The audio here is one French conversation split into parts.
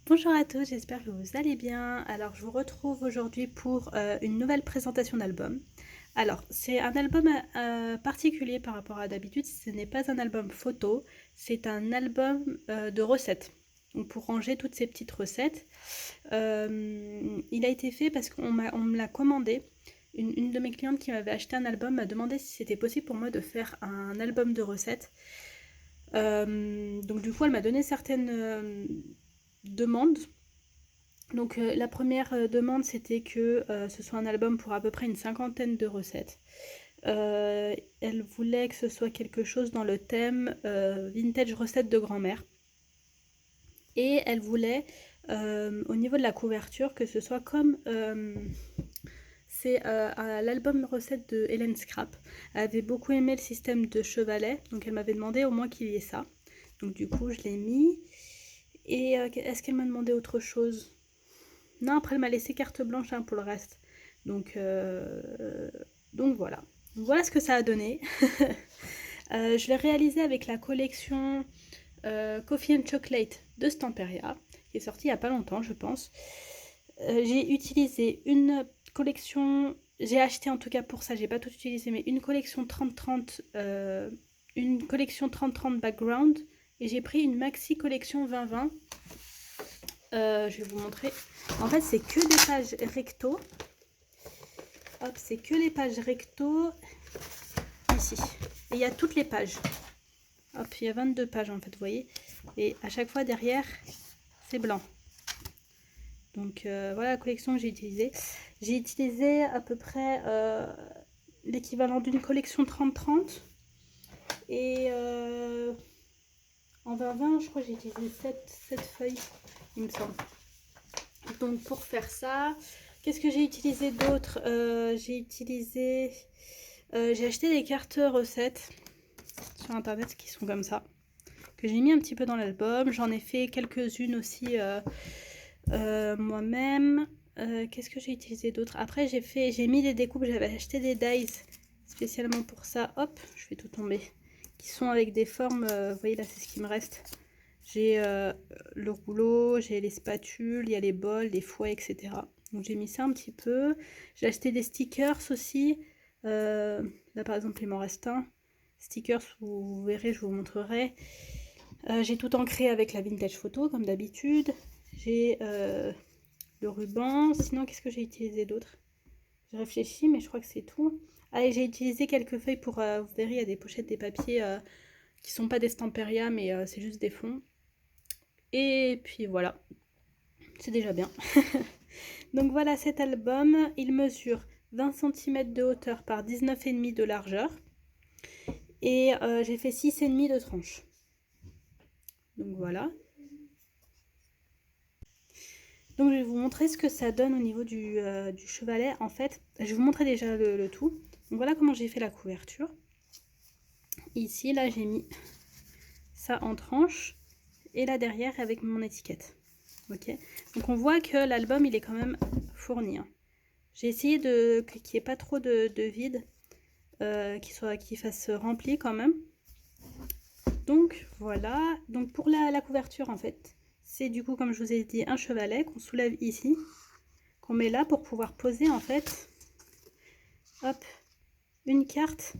Bonjour à tous, j'espère que vous allez bien. Alors, je vous retrouve aujourd'hui pour une nouvelle présentation d'album. Alors, c'est un album particulier par rapport à d'habitude. Ce n'est pas un album photo, c'est un album de recettes. Donc, pour ranger toutes ces petites recettes. Il a été fait parce qu'on me l'a commandé. Une de mes clientes qui m'avait acheté un album m'a demandé si c'était possible pour moi de faire un album de recettes. Donc, du coup, elle m'a donné certaines demandes. Donc la première demande c'était que ce soit un album pour à peu près une cinquantaine de recettes. Elle voulait que ce soit quelque chose dans le thème vintage recettes de grand-mère. Et elle voulait au niveau de la couverture que ce soit comme c'est l'album recette de Hélène Scrap. Elle avait beaucoup aimé le système de chevalet, donc elle m'avait demandé au moins qu'il y ait ça. Donc du coup je l'ai mis. Et est-ce qu'elle m'a demandé autre chose? Non, après elle m'a laissé carte blanche hein, pour le reste. Donc, donc voilà. Voilà ce que ça a donné. Je l'ai réalisé avec la collection Coffee and Chocolate de Stamperia, qui est sortie il n'y a pas longtemps, je pense. J'ai utilisé une collection, j'ai acheté en tout cas pour ça, j'ai pas tout utilisé, mais une collection 30-30, une collection 30-30 background, et j'ai pris une maxi collection 20-20. Je vais vous montrer. En fait, c'est que des pages recto. Hop, c'est que les pages recto ici. Et il y a toutes les pages. Hop, il y a 22 pages en fait, vous voyez. Et à chaque fois derrière, c'est blanc. Donc voilà la collection que j'ai utilisée. J'ai utilisé à peu près l'équivalent d'une collection 30-30. Et en 20-20, je crois que j'ai utilisé 7 feuilles, il me semble. Donc pour faire ça, qu'est-ce que j'ai utilisé d'autre? J'ai acheté des cartes recettes sur internet qui sont comme ça, que j'ai mis un petit peu dans l'album. J'en ai fait quelques-unes aussi moi-même. Qu'est-ce que j'ai utilisé d'autre? Après j'ai mis des découpes, j'avais acheté des dies spécialement pour ça. Hop, je fais tout tomber. Qui sont avec des formes, vous voyez là c'est ce qui me reste. J'ai le rouleau, j'ai les spatules, il y a les bols, les fouets, etc. Donc j'ai mis ça un petit peu. J'ai acheté des stickers aussi. Là par exemple il m'en reste un. Stickers, vous verrez, je vous montrerai. J'ai tout ancré avec la vintage photo comme d'habitude. J'ai le ruban. Sinon qu'est-ce que j'ai utilisé d'autre? Je réfléchis mais je crois que c'est tout. Ah, et j'ai utilisé quelques feuilles pour, vous verrez, il y a des pochettes, des papiers qui sont pas des Stamperia mais c'est juste des fonds. Et puis voilà, c'est déjà bien. Donc voilà cet album, il mesure 20 cm de hauteur par 19,5 de largeur. Et j'ai fait 6,5 de tranche. Donc voilà. Donc je vais vous montrer ce que ça donne au niveau du chevalet. En fait, je vais vous montrer déjà le tout. Donc voilà comment j'ai fait la couverture. Ici, là j'ai mis ça en tranche. Et là derrière avec mon étiquette. Ok. Donc on voit que l'album il est quand même fourni. Hein. J'ai essayé qu'il n'y ait pas trop de vide, qu'il fasse rempli quand même. Donc voilà, donc pour la couverture en fait, c'est du coup comme je vous ai dit un chevalet qu'on soulève ici, qu'on met là pour pouvoir poser en fait, hop, une carte,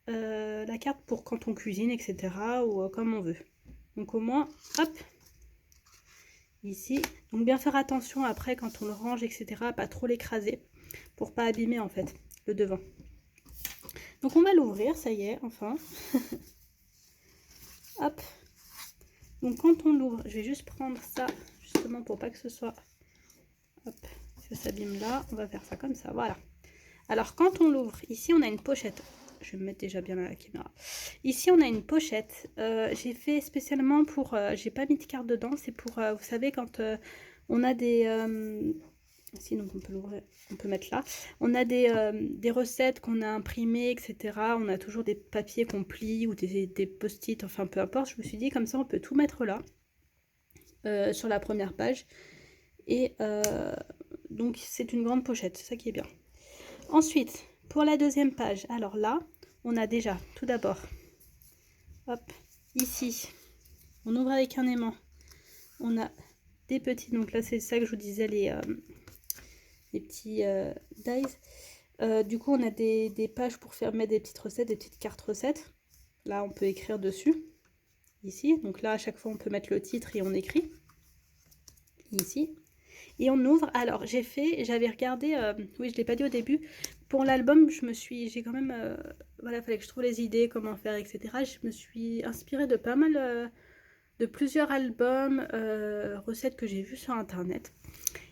la carte pour quand on cuisine etc. ou comme on veut. Donc au moins, hop, ici, donc bien faire attention après quand on le range etc. à pas trop l'écraser pour pas abîmer en fait le devant. Donc on va l'ouvrir, ça y est, enfin. Hop. Donc quand on l'ouvre, je vais juste prendre ça, justement pour pas que ce soit... Hop, ça s'abîme là. On va faire ça comme ça, voilà. Alors quand on l'ouvre, ici on a une pochette. Je vais me mettre déjà bien à la caméra. Ici on a une pochette. J'ai fait spécialement pour... j'ai pas mis de carte dedans, c'est pour, vous savez, quand on a des... sinon on peut l'ouvrir, on peut mettre là. On a des recettes qu'on a imprimées, etc. On a toujours des papiers qu'on plie ou des post-it, enfin peu importe. Je me suis dit comme ça on peut tout mettre là, sur la première page. Et donc c'est une grande pochette, c'est ça qui est bien. Ensuite, pour la deuxième page, alors là, on a déjà tout d'abord, hop, ici, on ouvre avec un aimant. On a des petits, donc là c'est ça que je vous disais, les petits dies. Du coup on a des pages pour faire mettre des petites recettes, des petites cartes recettes. Là on peut écrire dessus, ici. Donc là à chaque fois on peut mettre le titre et on écrit, ici. Et on ouvre. Alors j'avais regardé, oui je l'ai pas dit au début, pour l'album j'ai quand même, voilà, fallait que je trouve les idées, comment faire, etc. Je me suis inspirée de pas mal, de plusieurs albums, recettes que j'ai vues sur internet.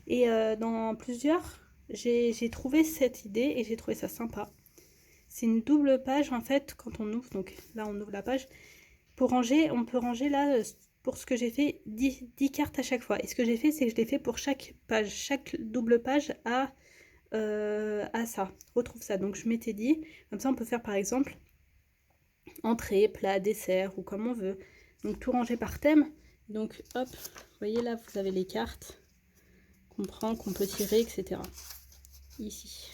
Et dans plusieurs, j'ai trouvé cette idée et j'ai trouvé ça sympa. C'est une double page en fait quand on ouvre, donc là on ouvre la page. Pour ranger, on peut ranger là, pour ce que j'ai fait, 10 cartes à chaque fois. Et ce que j'ai fait, c'est que je l'ai fait pour chaque page. Chaque double page a ça, retrouve ça. Donc je m'étais dit, comme ça on peut faire par exemple entrée, plat, dessert ou comme on veut. Donc tout ranger par thème. Donc hop, vous voyez là, vous avez les cartes qu'on prend, qu'on peut tirer, etc. Ici.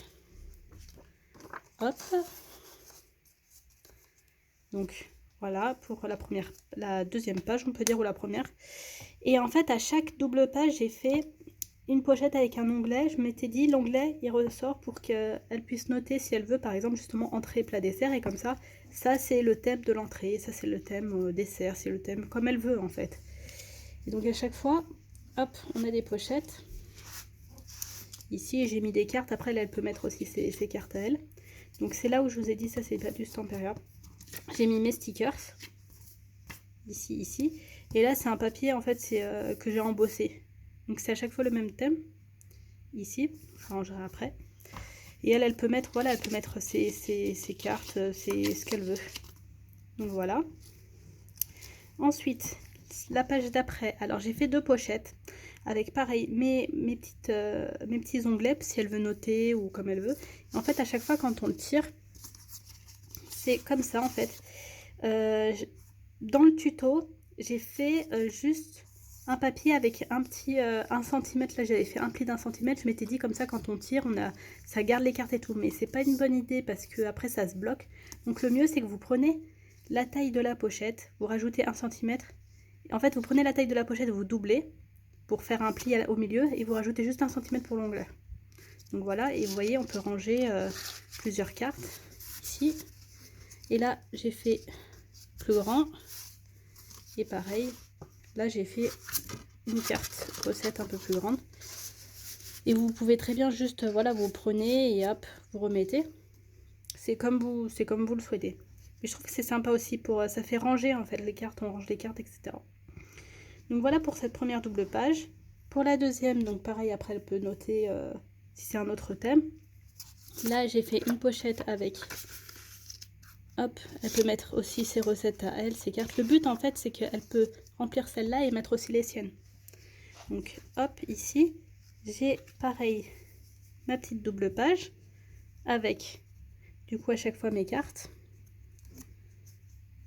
Hop. Donc voilà pour la deuxième page, on peut dire, ou la première. Et en fait, à chaque double page, j'ai fait une pochette avec un onglet. Je m'étais dit, l'onglet, il ressort pour qu'elle puisse noter si elle veut, par exemple, justement, entrée, plat, dessert. Et comme ça c'est le thème de l'entrée, ça c'est le thème dessert, c'est le thème comme elle veut, en fait. Et donc à chaque fois, hop, on a des pochettes. Ici, j'ai mis des cartes. Après, elle peut mettre aussi ses cartes à elle. Donc c'est là où je vous ai dit, ça c'est du Stamperia. J'ai mis mes stickers. Ici. Et là, c'est un papier, en fait, que j'ai embossé. Donc c'est à chaque fois le même thème. Ici, je rangerai après. Et elle peut mettre, voilà, elle peut mettre ses cartes, ce qu'elle veut. Donc voilà. Ensuite, la page d'après. Alors j'ai fait 2 pochettes avec pareil mes petits onglets si elle veut noter ou comme elle veut. Et en fait, à chaque fois quand on le tire, c'est comme ça en fait. Dans le tuto, j'ai fait juste un papier avec un petit 1 cm. Là, j'avais fait un pli d'1 cm. Je m'étais dit comme ça, quand on tire, ça garde les cartes et tout. Mais c'est pas une bonne idée parce que après ça se bloque. Donc le mieux, c'est que vous prenez la taille de la pochette, vous rajoutez 1 cm. En fait, vous prenez la taille de la pochette, vous doublez pour faire un pli au milieu et vous rajoutez juste 1 cm pour l'onglet. Donc voilà, et vous voyez, on peut ranger plusieurs cartes ici. Et là, j'ai fait plus grand. Et pareil, là j'ai fait une carte recette un peu plus grande. Et vous pouvez très bien juste, voilà, vous prenez et hop, vous remettez. C'est comme vous le souhaitez. Mais je trouve que c'est sympa aussi ça fait ranger en fait les cartes, on range les cartes, etc. Donc voilà pour cette première double page. Pour la deuxième, donc pareil, après elle peut noter si c'est un autre thème. Là j'ai fait une pochette avec, hop, elle peut mettre aussi ses recettes à elle, ses cartes. Le but en fait c'est qu'elle peut remplir celle-là et mettre aussi les siennes. Donc hop, ici j'ai pareil ma petite double page avec du coup à chaque fois mes cartes.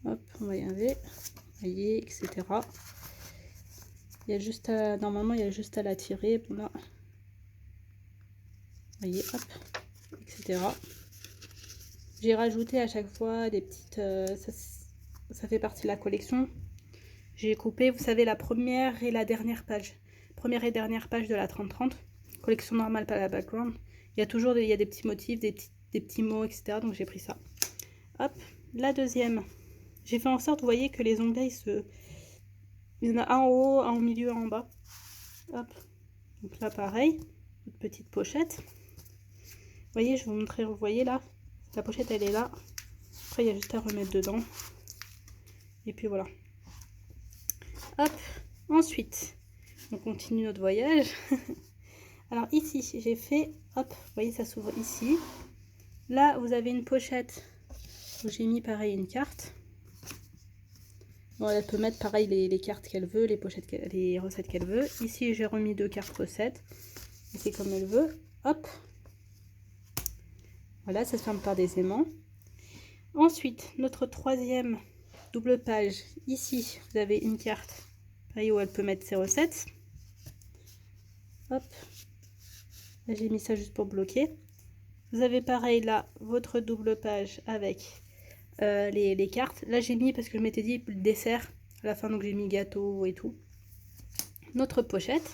Hop, on va y arriver, voyez, etc. Il y a juste à, normalement il y a juste à la tirer, bon là, voyez, hop, etc. J'ai rajouté à chaque fois des petites, ça fait partie de la collection. J'ai coupé, vous savez, la première et la dernière page. Première et dernière page de la 30-30. Collection normale, pas la background. Il y a toujours il y a des petits motifs, des petits mots, etc. Donc j'ai pris ça. Hop, la deuxième. J'ai fait en sorte, vous voyez, que les onglets, il y en a un en haut, un au milieu, un en bas. Hop. Donc là, pareil. Une petite pochette. Vous voyez, je vais vous montrer, vous voyez là. La pochette, elle est là. Après, il y a juste à remettre dedans. Et puis voilà. Hop. Ensuite, on continue notre voyage. Alors ici, j'ai fait, hop, vous voyez, ça s'ouvre ici. Là, vous avez une pochette où j'ai mis pareil une carte. Bon, elle peut mettre pareil les cartes qu'elle veut, les pochettes, les recettes qu'elle veut. Ici, j'ai remis 2 cartes recettes. Et c'est comme elle veut. Hop. Voilà, ça se ferme par des aimants. Ensuite, notre troisième double page. Ici, vous avez une carte pareil où elle peut mettre ses recettes. Hop. Là, j'ai mis ça juste pour bloquer. Vous avez pareil là votre double page avec les cartes. Là j'ai mis parce que je m'étais dit le dessert à la fin, donc j'ai mis gâteau et tout. notre pochette,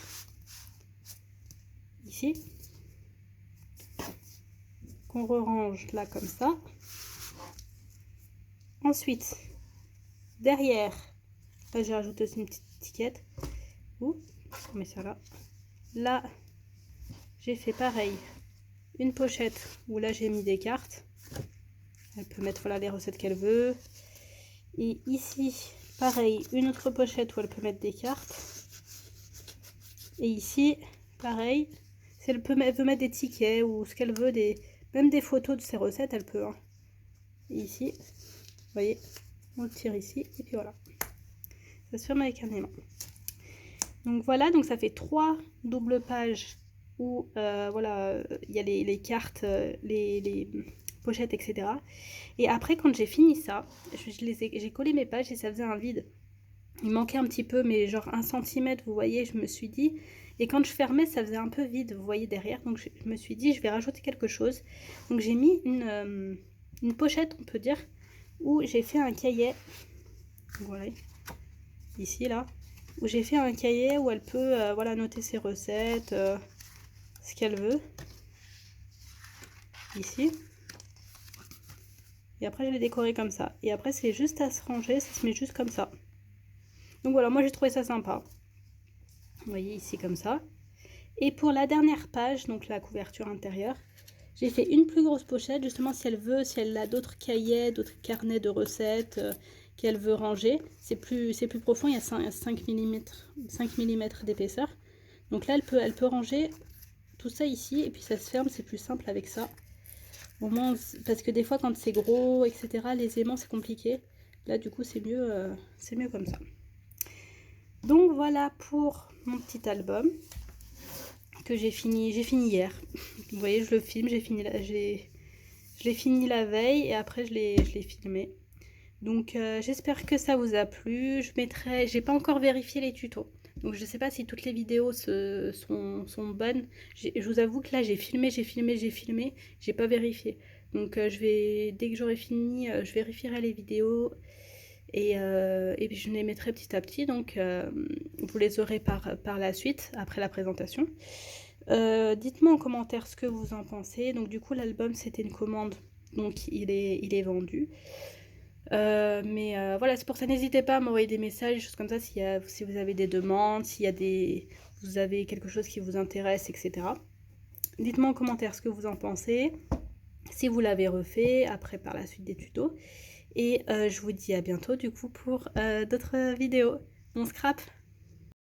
ici, qu'on re-range là comme ça. Ensuite, derrière, là j'ai rajouté aussi une petite étiquette. On met ça là. Là, j'ai fait pareil, une pochette où là j'ai mis des cartes. Elle peut mettre voilà, les recettes qu'elle veut. Et ici, pareil, une autre pochette où elle peut mettre des cartes. Et ici, pareil, si elle veut mettre des tickets ou ce qu'elle veut, même des photos de ses recettes, elle peut. Hein. Et ici, vous voyez, on le tire ici et puis voilà. Ça se ferme avec un aimant. Donc voilà, donc ça fait 3 doubles pages où voilà, il y a les cartes, les pochettes, etc. Et après, quand j'ai fini ça, j'ai collé mes pages et ça faisait un vide. Il manquait un petit peu, mais genre 1 cm, vous voyez, je me suis dit. Et quand je fermais, ça faisait un peu vide, vous voyez, derrière. Donc je me suis dit, je vais rajouter quelque chose. Donc j'ai mis une pochette, on peut dire, où j'ai fait un cahier. Voilà, ici, là. Où j'ai fait un cahier où elle peut voilà, noter ses recettes, ce qu'elle veut. Ici. Et après, je l'ai décoré comme ça. Et après, c'est juste à se ranger, ça se met juste comme ça. Donc voilà, moi j'ai trouvé ça sympa. Vous voyez ici comme ça. Et pour la dernière page, donc la couverture intérieure, j'ai fait une plus grosse pochette, justement si elle veut, si elle a d'autres cahiers, d'autres carnets de recettes qu'elle veut ranger. C'est plus profond, il y a 5 mm d'épaisseur. Donc là, elle peut ranger tout ça ici, et puis ça se ferme, c'est plus simple avec ça. Au moins, parce que des fois, quand c'est gros, etc., les aimants, c'est compliqué. Là, du coup, c'est mieux comme ça. Donc voilà pour mon petit album que j'ai fini hier. Vous voyez, je le filme, je l'ai fini la veille et après je l'ai filmé. Donc j'espère que ça vous a plu. J'ai pas encore vérifié les tutos. Donc je sais pas si toutes les vidéos sont bonnes. Je vous avoue que là j'ai filmé, j'ai pas vérifié. Donc dès que j'aurai fini, je vérifierai les vidéos. Et puis je les mettrai petit à petit, donc vous les aurez par la suite, après la présentation. Dites-moi en commentaire ce que vous en pensez. Donc du coup l'album c'était une commande, donc il est vendu. Mais voilà, c'est pour ça, n'hésitez pas à m'envoyer des messages, des choses comme ça, si vous avez des demandes, vous avez quelque chose qui vous intéresse, etc. Dites-moi en commentaire ce que vous en pensez, si vous l'avez refait, après par la suite des tutos. Et je vous dis à bientôt du coup pour d'autres vidéos. On scrape!